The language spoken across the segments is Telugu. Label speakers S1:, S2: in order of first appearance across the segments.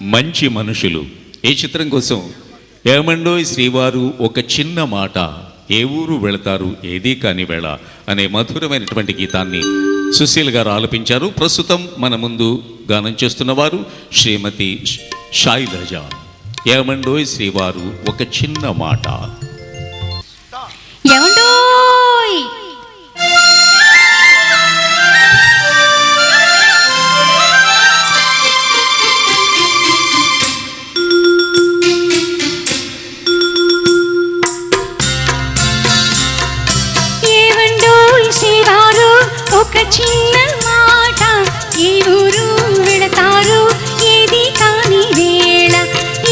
S1: మంచి మనుషులు. ఈ చిత్రం కోసం ఏమండోయ్ శ్రీవారు ఒక చిన్న మాట, ఏ ఊరు వెళతారు ఏదీ కాని వేళ అనే మధురమైనటువంటి గీతాన్ని సుశీల్ గారు ఆలపించారు. ప్రస్తుతం మన ముందు గానం చేస్తున్నవారు శ్రీమతి శైలజ. ఏమండోయ్ శ్రీవారు ఒక చిన్న మాట.
S2: ఏమండోయ్ ఒక చిన్న మాట, ఏ ఊరు వెళతారు ఏది కాని వేళ.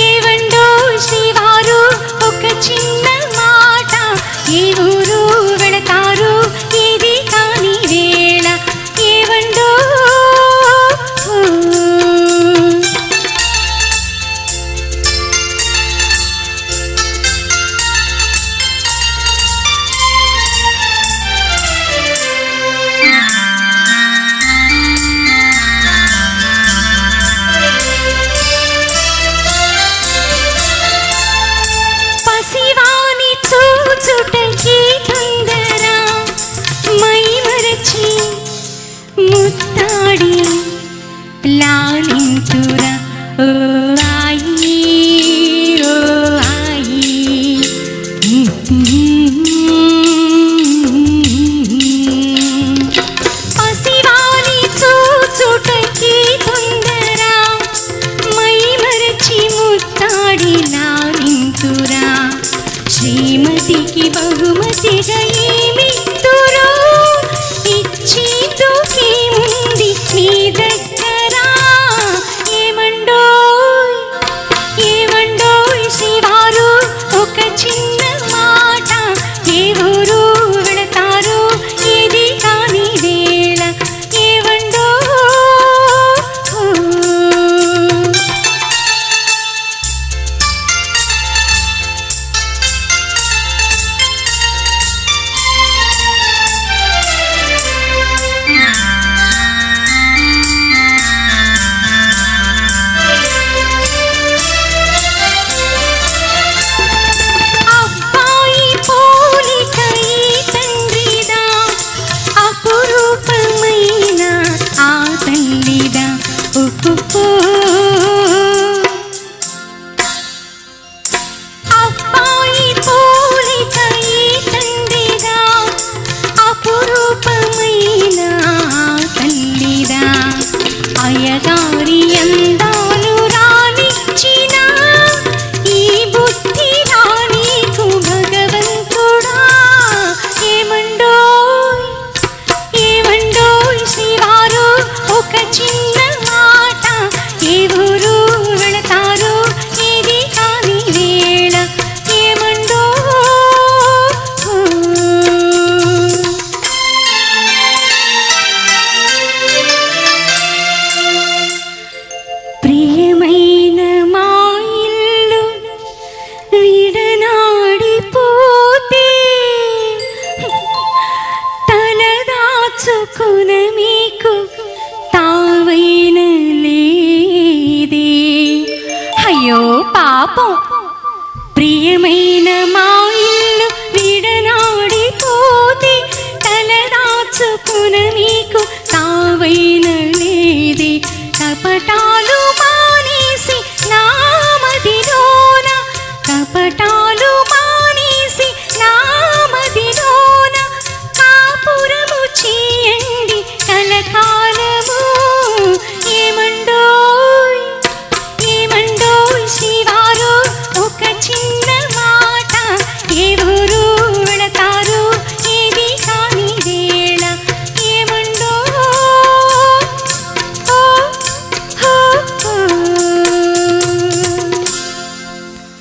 S2: ఏవండో శ్రీవారు ఒక చిన్న మాట, ఏ ఊరు వెళతారు ఏది కాని వేళ. ఏవండో ముత్తాడి లాలింతురా ఓ ఆయి ఓ ఆయి. పసివాని చూచుటకి తొందర, మై మరచి ముత్తాడి లాలింతురా. శ్రీమతికి బహుమతిగా ఏమిత్తురో ఇచ్చి ఉంది నీ దగ్గర. ఏమండోయ్ ఏమండోయ్ శ్రీవారు ఒక చిన్న మాట, ఏ ఊరు వెళతారు ఏది కాని వేళ. ఏమండో అబ్బాయి పోలిక ఈ తండ్రిదా, అపురూపమైన తల్లిదా. అయ్యగారి అందాలు రానిచ్చిన ఈ బుద్ధి రానీకు భగవంతుడా. ఏమండోయ్ ఏమండోయ్ శ్రీవారు ఒక చిన్న మాట, ఏ ఊరు వెళతారు ఏది కాని వేళ. ఏమండో ప్రియమైన మా ఇల్లు విడనాడిపోతే, తలదాచుకున మీకు తావైన లేదే. అయ్యో పాపం.